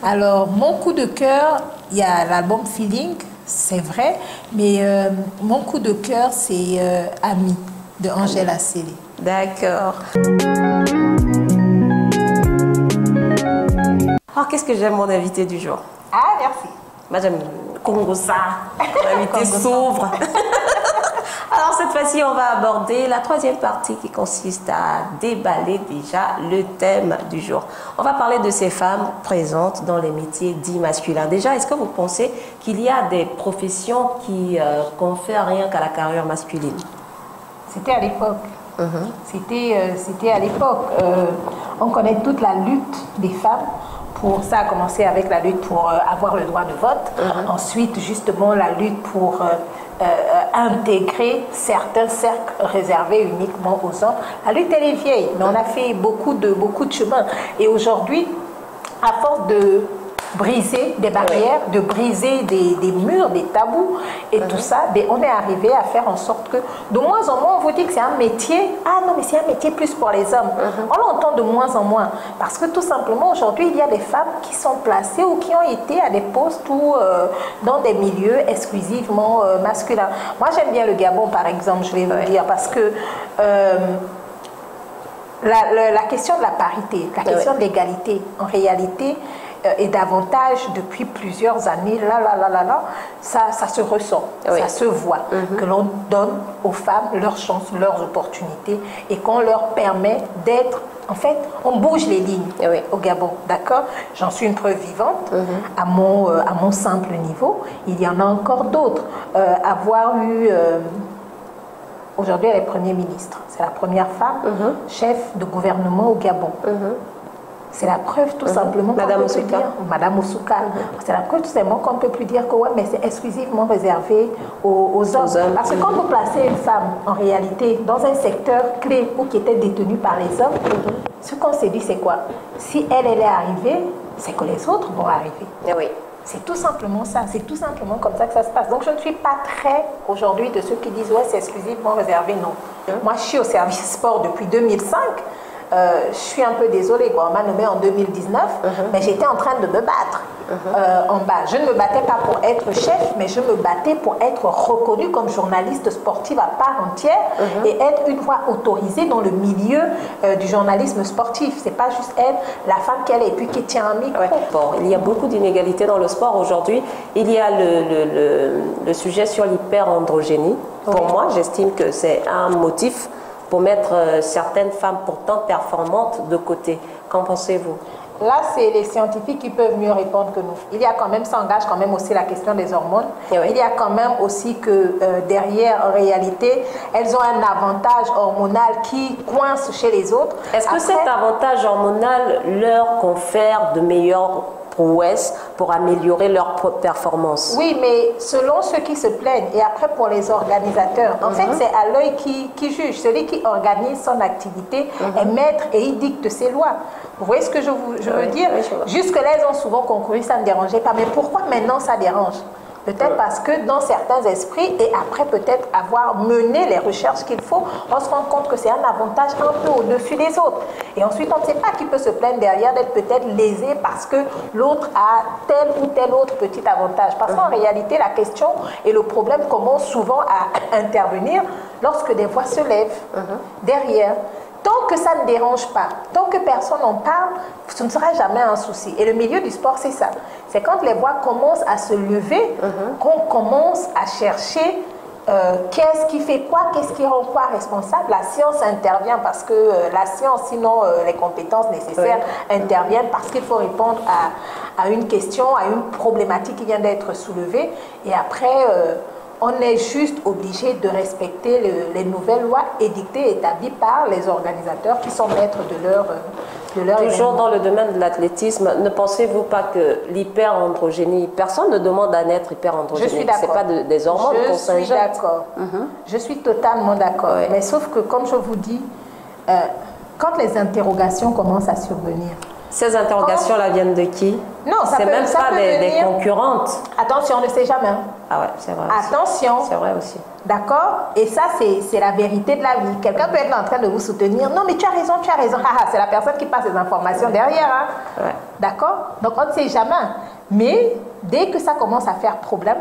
Alors mon coup de cœur, il y a l'album Feeling. C'est vrai, mais mon coup de cœur, c'est Ami de Angela Célé. D'accord. Alors, qu'est-ce que j'aime mon invité du jour? Ah, merci. Moi, j'aime Kongosa. L'invité s'ouvre. Alors, cette fois-ci, on va aborder la troisième partie qui consiste à déballer déjà le thème du jour. On va parler de ces femmes présentes dans les métiers dits masculins. Déjà, est-ce que vous pensez qu'il y a des professions qui confèrent rien qu'à la carrière masculine? C'était à l'époque. C'était à l'époque. On connaît toute la lutte des femmes. Pour ça a commencé avec la lutte pour avoir le droit de vote. Ensuite, justement, la lutte pour intégrer certains cercles réservés uniquement aux hommes. La lutte, elle est vieille, mais on a fait beaucoup de chemin. Et aujourd'hui, à force de briser des barrières, de briser des murs, des tabous et tout ça, ben, on est arrivé à faire en sorte que de moins en moins on vous dit que c'est un métier, ah non mais c'est un métier plus pour les hommes. On l'entend de moins en moins parce que tout simplement aujourd'hui il y a des femmes qui sont placées ou qui ont été à des postes ou dans des milieux exclusivement masculins. Moi j'aime bien le Gabon par exemple, je vais vous dire, parce que la question de la parité, la question de l'égalité, en réalité, et davantage depuis plusieurs années, ça se ressent, ça se voit, que l'on donne aux femmes leurs chances, leurs opportunités et qu'on leur permet d'être, en fait, on bouge les lignes au Gabon, d'accord? J'en suis une preuve vivante, à mon simple niveau, il y en a encore d'autres. Avoir eu... Aujourd'hui, elle est Premier ministre. C'est la première femme chef de gouvernement au Gabon. C'est la preuve tout simplement Madame Osuka. Madame Osuka. C'est la preuve tout simplement qu'on ne peut plus dire que ouais, mais c'est exclusivement réservé aux hommes. Parce que quand vous placez une femme, en réalité, dans un secteur clé ou qui était détenu par les hommes, ce qu'on s'est dit, c'est quoi? Si elle est arrivée, c'est que les autres vont arriver. C'est tout simplement ça, c'est tout simplement comme ça que ça se passe. Donc je ne suis pas très aujourd'hui de ceux qui disent ouais c'est exclusivement réservé, non. Moi je suis au service sport depuis 2005. je suis un peu désolée, quoi. On m'a nommée en 2019, mais j'étais en train de me battre en bas. Je ne me battais pas pour être chef, mais je me battais pour être reconnue comme journaliste sportive à part entière et être une voix autorisée dans le milieu du journalisme sportif. C'est pas juste être la femme qu'elle est et puis qui tient un micro. Ouais. Bon, il y a beaucoup d'inégalités dans le sport aujourd'hui. Il y a le sujet sur l'hyperandrogénie. Pour moi, j'estime que c'est un motif pour mettre certaines femmes pourtant performantes de côté. Qu'en pensez-vous? Là, c'est les scientifiques qui peuvent mieux répondre que nous. Il y a quand même, ça engage quand même aussi la question des hormones. Oui. Il y a quand même aussi que derrière, en réalité, elles ont un avantage hormonal qui coince chez les autres. Est-ce que cet avantage hormonal leur confère de meilleures prouesses pour améliorer leur performance? Oui, mais selon ceux qui se plaignent, et après pour les organisateurs, en fait, c'est à l'œil qui juge. Celui qui organise son activité est maître et il dicte ses lois. Vous voyez ce que je veux dire? Oui, jusque-là, elles ont souvent conclu, ça ne dérangeait pas. Mais pourquoi maintenant ça dérange? Peut-être parce que dans certains esprits, et après peut-être avoir mené les recherches qu'il faut, on se rend compte que c'est un avantage un peu au-dessus des autres. Et ensuite, on ne sait pas qui peut se plaindre derrière d'être peut-être lésé parce que l'autre a tel ou tel autre petit avantage. Parce qu'en réalité, la question et le problème commencent souvent à intervenir lorsque des voix se lèvent derrière. Tant que ça ne dérange pas, tant que personne n'en parle, ce ne sera jamais un souci. Et le milieu du sport, c'est ça. C'est quand les voix commencent à se lever qu'on commence à chercher qu'est-ce qui fait quoi, qu'est-ce qui rend quoi responsable. La science intervient parce que la science, sinon les compétences nécessaires interviennent parce qu'il faut répondre à une question, à une problématique qui vient d'être soulevée. Et après... on est juste obligé de respecter les nouvelles lois édictées, établies par les organisateurs qui sont maîtres de leur Toujours événement. dans le domaine de l'athlétisme, ne pensez-vous pas que l'hyperandrogénie, personne ne demande à naître hyperandrogénique? Je suis d'accord. Ce n'est pas des hormones qu'on s'injecte. Je suis d'accord. Je suis totalement d'accord. Ouais. Mais sauf que, comme je vous dis, quand les interrogations commencent à survenir, Ces interrogations-là viennent de qui? Non, ça c'est peut- même ça pas peut des venir- concurrentes. attention, on ne sait jamais. Ah ouais, c'est vrai. aussi. Attention. C'est vrai aussi. D'accord? Et ça, c'est la vérité de la vie. Quelqu'un peut être là en train de vous soutenir. Non, mais tu as raison, tu as raison. Ah, c'est la personne qui passe les informations derrière. Hein? Ouais. D'accord? Donc, on ne sait jamais. Mais dès que ça commence à faire problème,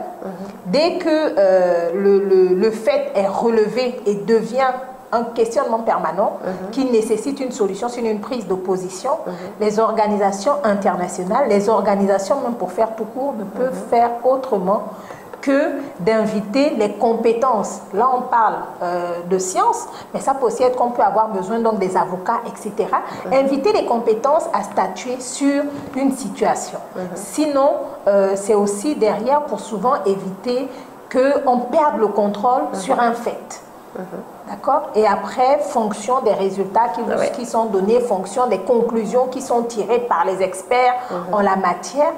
dès que le fait est relevé et devient un questionnement permanent qui nécessite une solution, c'est une prise d'opposition, les organisations internationales, les organisations même pour faire tout court, ne peuvent faire autrement que d'inviter les compétences. Là, on parle de science, mais ça peut aussi être qu'on peut avoir besoin donc des avocats, etc. Inviter les compétences à statuer sur une situation. Sinon, c'est aussi derrière pour souvent éviter qu'on perde le contrôle sur un fait. D'accord? Et après, fonction des résultats qui sont donnés, fonction des conclusions qui sont tirées par les experts en la matière,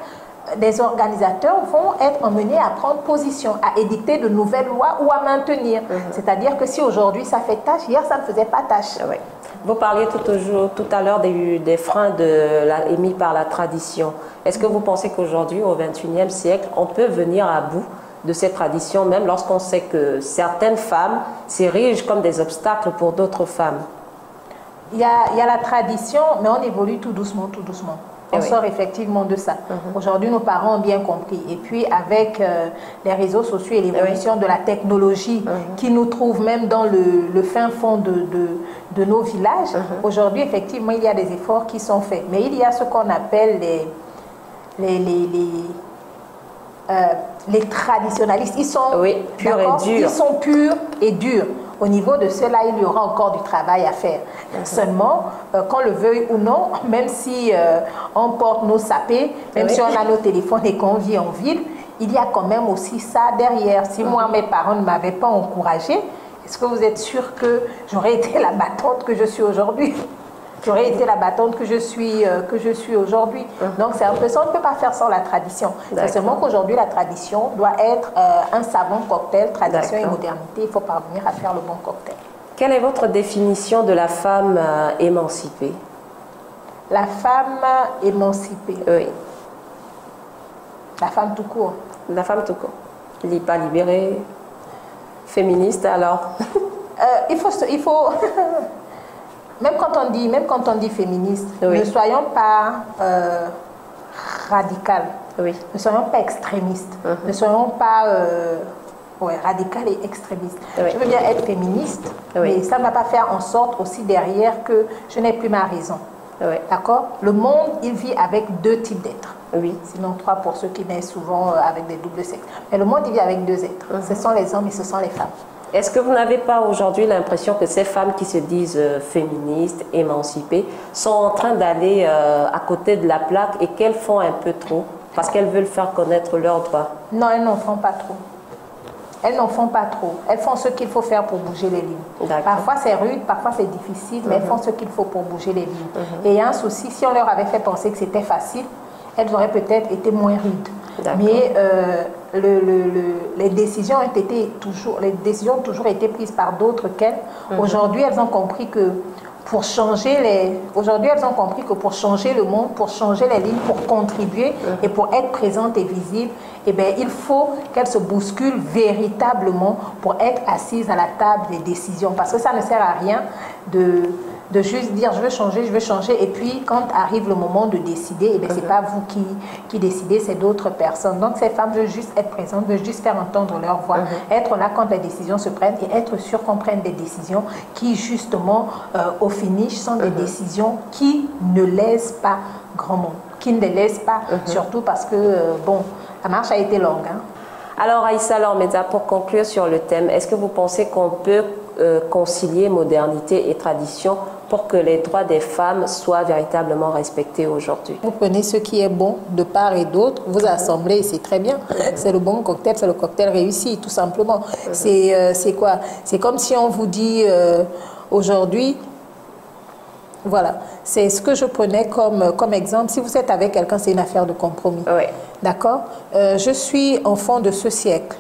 les organisateurs vont être emmenés à prendre position, à édicter de nouvelles lois ou à maintenir. C'est-à-dire que si aujourd'hui ça fait tâche, hier ça ne faisait pas tâche. Oui. Vous parliez tout à l'heure des freins émis par la tradition. Est-ce que vous pensez qu'aujourd'hui, au XXIe siècle, on peut venir à bout de ces traditions, même lorsqu'on sait que certaines femmes s'érigent comme des obstacles pour d'autres femmes? Il y a la tradition, mais on évolue tout doucement, tout doucement. On sort effectivement de ça. Aujourd'hui, nos parents ont bien compris. Et puis, avec les réseaux sociaux et l'évolution de la technologie qui nous trouve même dans le fin fond de nos villages, aujourd'hui, effectivement, il y a des efforts qui sont faits. Mais il y a ce qu'on appelle les traditionalistes. Ils sont purs et durs. Ils sont purs et durs. Au niveau de cela, il y aura encore du travail à faire. Seulement, qu'on le veuille ou non, même si on porte nos sapés, même si on a nos téléphones et qu'on vit en ville, il y a quand même aussi ça derrière. Si moi, mes parents ne m'avaient pas encouragée, est-ce que vous êtes sûr que j'aurais été la battante que je suis aujourd'hui? J'aurais été la battante que je suis aujourd'hui. Donc c'est un peu ça, on ne peut pas faire sans la tradition. C'est seulement qu'aujourd'hui la tradition doit être un savant cocktail, tradition et modernité. Il faut parvenir à faire le bon cocktail. Quelle est votre définition de la femme émancipée? La femme émancipée. Oui. La femme tout court. La femme tout court. Pas libérée, féministe alors? Il faut même quand on dit féministe, Oui. ne soyons pas radicales, Oui. ne soyons pas extrémistes, ne soyons pas radicales et extrémistes. Oui. Je veux bien être féministe, Oui. mais ça ne va pas faire en sorte aussi derrière que je n'ai plus ma raison. Oui. D'accord? Le monde, il vit avec deux types d'êtres. Oui. Sinon trois pour ceux qui naissent souvent avec des doubles sexes. Mais le monde, il vit avec deux êtres. Ce sont les hommes et ce sont les femmes. Est-ce que vous n'avez pas aujourd'hui l'impression que ces femmes qui se disent féministes, émancipées, sont en train d'aller à côté de la plaque et qu'elles font un peu trop parce qu'elles veulent faire connaître leurs droits? Non, elles n'en font pas trop. Elles n'en font pas trop. Elles font ce qu'il faut faire pour bouger les lignes. Parfois c'est rude, parfois c'est difficile, mais elles font ce qu'il faut pour bouger les lignes. Et il y a un souci, si on leur avait fait penser que c'était facile, elles auraient peut-être été moins rudes. Mais les décisions ont toujours été prises par d'autres qu'elles. Aujourd'hui, elles ont compris que pour changer le monde, pour changer les lignes, pour contribuer et pour être présente et visible, eh bien, il faut qu'elles se bousculent véritablement pour être assises à la table des décisions. Parce que ça ne sert à rien de juste dire je veux changer, et puis quand arrive le moment de décider, eh bien, c'est pas vous qui décidez, c'est d'autres personnes. Donc ces femmes veulent juste être présentes, veulent juste faire entendre leur voix, être là quand les décisions se prennent et être sûr qu'on prenne des décisions qui justement au finish sont des décisions qui ne lèsent pas grand monde, qui ne les laissent pas, surtout parce que la marche a été longue. Hein. Alors Aïssa Lormeda, pour conclure sur le thème, est-ce que vous pensez qu'on peut concilier modernité et tradition pour que les droits des femmes soient véritablement respectés aujourd'hui? Vous prenez ce qui est bon de part et d'autre, vous assemblez et c'est très bien. C'est le bon cocktail, c'est le cocktail réussi, tout simplement. C'est quoi? C'est comme si on vous dit aujourd'hui, voilà, c'est ce que je prenais comme exemple. Si vous êtes avec quelqu'un, c'est une affaire de compromis. Oui. D'accord? Je suis enfant de ce siècle.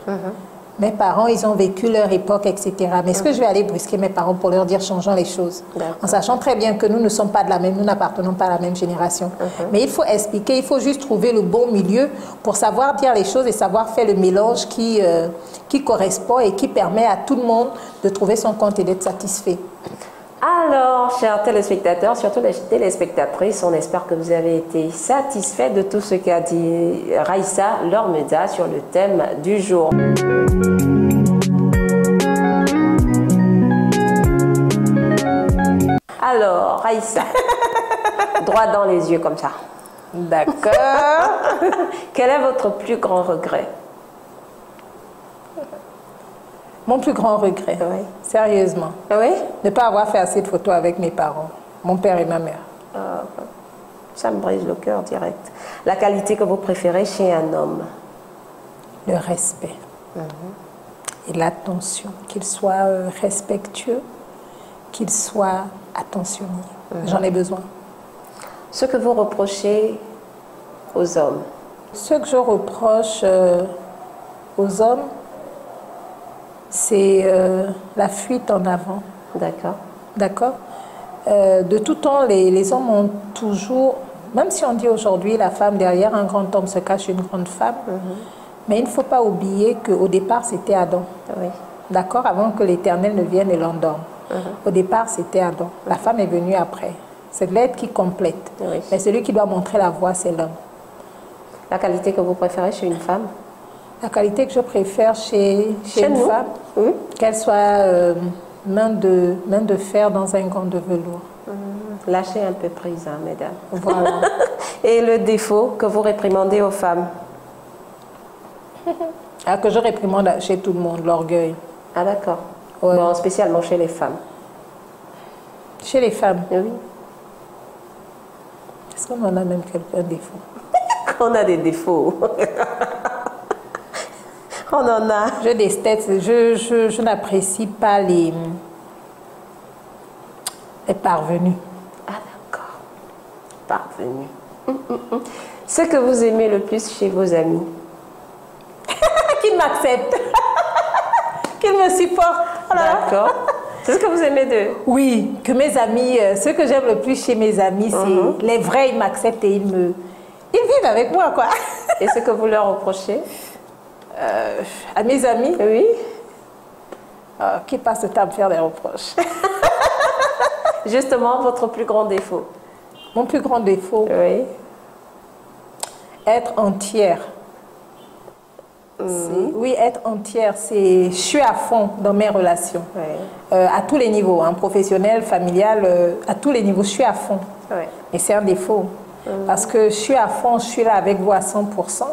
Mes parents, ils ont vécu leur époque, etc. Mais est-ce que je vais aller brusquer mes parents pour leur dire changeons les choses? En sachant très bien que nous ne sommes pas de la même, nous n'appartenons pas à la même génération. Mais il faut expliquer, il faut juste trouver le bon milieu pour savoir dire les choses et savoir faire le mélange qui correspond et qui permet à tout le monde de trouver son compte et d'être satisfait. Alors, chers téléspectateurs, surtout les téléspectatrices, on espère que vous avez été satisfaits de tout ce qu'a dit Aïssa Lormeda sur le thème du jour. Alors, Aïssa, droit dans les yeux comme ça. D'accord. Quel est votre plus grand regret? Mon plus grand regret, sérieusement, ne pas avoir fait assez de photos avec mes parents, mon père et ma mère. Ça me brise le cœur direct. La qualité que vous préférez chez un homme? Le respect et l'attention, qu'il soit respectueux, qu'il soit attentionné. J'en ai besoin. Ce que vous reprochez aux hommes? Ce que je reproche aux hommes, c'est la fuite en avant. D'accord. D'accord. De tout temps, les hommes ont toujours, même si on dit aujourd'hui la femme derrière un grand homme se cache une grande femme, mais il ne faut pas oublier qu'au départ c'était Adam. D'accord, avant que l'Éternel ne vienne et l'endorme. Au départ c'était Adam. La femme est venue après. C'est l'être qui complète. Mais celui qui doit montrer la voie, c'est l'homme. La qualité que vous préférez chez une femme? La qualité que je préfère chez une femme, qu'elle soit main de fer dans un gant de velours. Lâchez un peu prise, hein, mesdames. Voilà. Et le défaut que vous réprimandez aux femmes? Que je réprimande chez tout le monde, l'orgueil. Ah d'accord. Bon, spécialement chez les femmes. Chez les femmes? Oui. Est-ce qu'on en a même quelqu'un défaut? Qu'on a des défauts. On en a. Je déteste, je n'apprécie pas les parvenus. Ah d'accord. Parvenus. Ce que vous aimez le plus chez vos amis? Qu'ils m'acceptent. Qu'ils me supportent. Voilà. D'accord. C'est ce que vous aimez d'eux? Oui, que mes amis, ce que j'aime le plus chez mes amis, c'est les vrais, ils m'acceptent et ils vivent avec moi, quoi. Et ce que vous leur reprochez? À mes amis? Oui. Qui passent le temps à me faire des reproches. Justement, votre plus grand défaut. Mon plus grand défaut, Oui. être entière. Oui, être entière, je suis à fond dans mes relations, à tous les niveaux, hein, professionnel, familial, à tous les niveaux, je suis à fond. Oui. Et c'est un défaut, parce que je suis à fond, je suis là avec vous à 100%.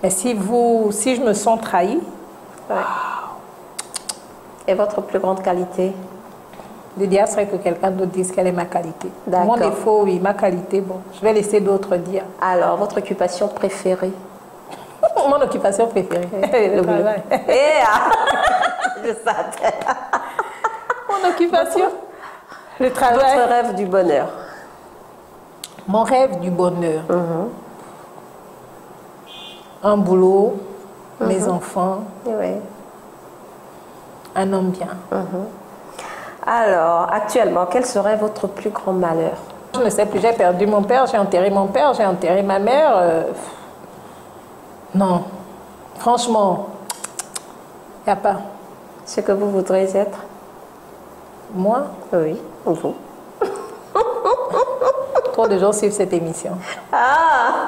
Mais si je me sens trahie, Ouais. Et votre plus grande qualité? l'idéal serait que quelqu'un d'autre dise quelle est ma qualité. D'accord. Mon défaut, oui, ma qualité, bon, je vais laisser d'autres dire. Alors, votre occupation préférée? Mon occupation préférée, le travail. Je savais. Mon occupation, le travail. Votre rêve du bonheur? Mon rêve du bonheur. Un boulot, mes enfants, Oui. un homme bien. Alors, actuellement, quel serait votre plus grand malheur? Je ne sais plus, j'ai perdu mon père, j'ai enterré mon père, j'ai enterré ma mère. Non, franchement, il n'y a pas. Ce que vous voudriez être? Moi, Oui, vous. trop de gens suivent cette émission. Ah,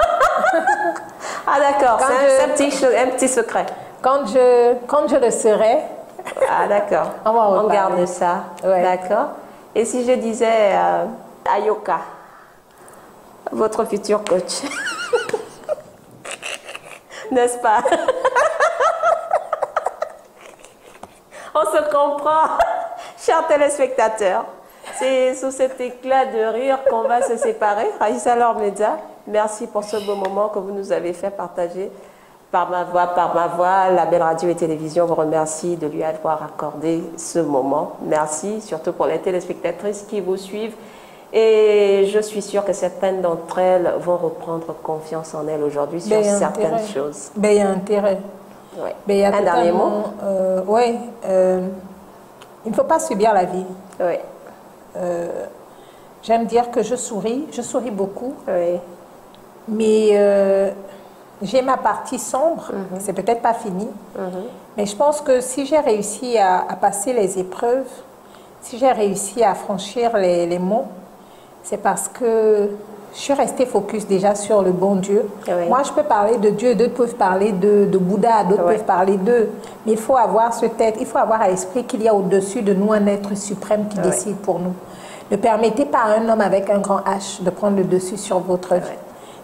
ah d'accord, c'est un petit secret. Quand je le serai, Ah d'accord, On va en on reparler. garde ça. Ouais. D'accord. Et si je disais Ayoka, votre futur coach, n'est-ce pas? On se comprend, chers téléspectateurs. C'est sous cet éclat de rire qu'on va se séparer. Raïssa Lormeda, merci pour ce beau moment que vous nous avez fait partager par ma voix. La Belle Radio et Télévision vous remercie de lui avoir accordé ce moment. Merci, surtout pour les téléspectatrices qui vous suivent. Et je suis sûre que certaines d'entre elles vont reprendre confiance en elles aujourd'hui sur certaines choses. Ben, il y a intérêt. Ouais. Ben, il y a Un dernier mot? Oui, il ne faut pas subir la vie. Oui. J'aime dire que je souris beaucoup, Oui. mais j'ai ma partie sombre, c'est peut-être pas fini, mais je pense que si j'ai réussi à passer les épreuves, si j'ai réussi à franchir les monts, c'est parce que je suis restée focus déjà sur le bon Dieu. Oui. Moi, je peux parler de Dieu, d'autres peuvent parler de Bouddha, d'autres peuvent parler d'eux. Mais il faut avoir ce tête, il faut avoir à l'esprit qu'il y a au-dessus de nous un être suprême qui décide pour nous. Ne permettez pas à un homme avec un grand H de prendre le dessus sur votre vie.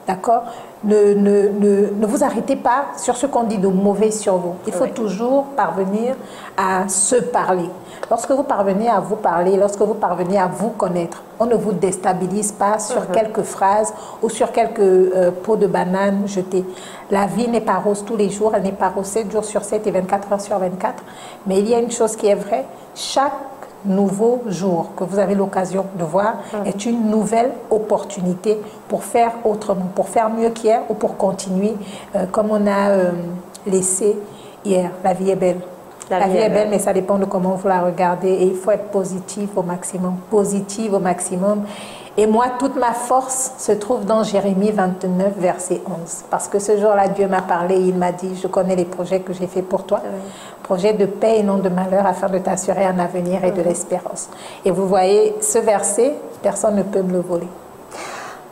D'accord? Ne vous arrêtez pas sur ce qu'on dit de mauvais sur vous. Il faut toujours parvenir à se parler. Lorsque vous parvenez à vous parler, lorsque vous parvenez à vous connaître, on ne vous déstabilise pas sur quelques phrases ou sur quelques pots de banane jetés. La vie n'est pas rose tous les jours, elle n'est pas rose 7 jours sur 7 et 24 heures sur 24. Mais il y a une chose qui est vraie, chaque nouveau jour que vous avez l'occasion de voir est une nouvelle opportunité pour faire autrement, pour faire mieux qu'hier ou pour continuer comme on a laissé hier. La vie est belle. La vie est belle, mais ça dépend de comment vous la regardez et il faut être positif au maximum, positive au maximum. Et moi, toute ma force se trouve dans Jérémie 29, verset 11. Parce que ce jour-là, Dieu m'a parlé, il m'a dit, je connais les projets que j'ai faits pour toi, projets de paix et non de malheur, afin de t'assurer un avenir et de l'espérance. Et vous voyez, ce verset, personne ne peut me le voler.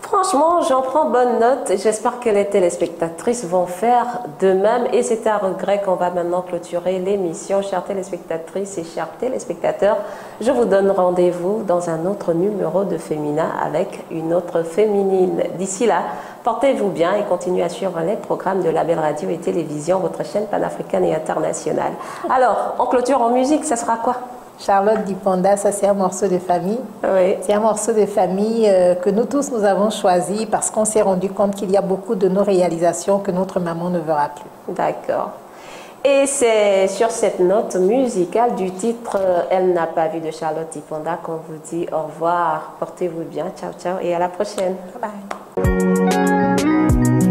Franchement, j'en prends bonne note. J'espère que les téléspectatrices vont faire de même. Et c'est un regret qu'on va maintenant clôturer l'émission. Chères téléspectatrices et chers téléspectateurs, je vous donne rendez-vous dans un autre numéro de Fémina avec une autre féminine. D'ici là, portez-vous bien et continuez à suivre les programmes de la Belle Radio et Télévision, votre chaîne panafricaine et internationale. Alors, en clôture en musique, ça sera quoi? Charlotte Dipanda, ça c'est un morceau de famille. Oui. C'est un morceau de famille que nous tous nous avons choisi parce qu'on s'est rendu compte qu'il y a beaucoup de nos réalisations que notre maman ne verra plus. D'accord. Et c'est sur cette note musicale du titre Elle n'a pas vu de Charlotte Dipanda qu'on vous dit au revoir. Portez-vous bien. Ciao, ciao et à la prochaine. Bye bye.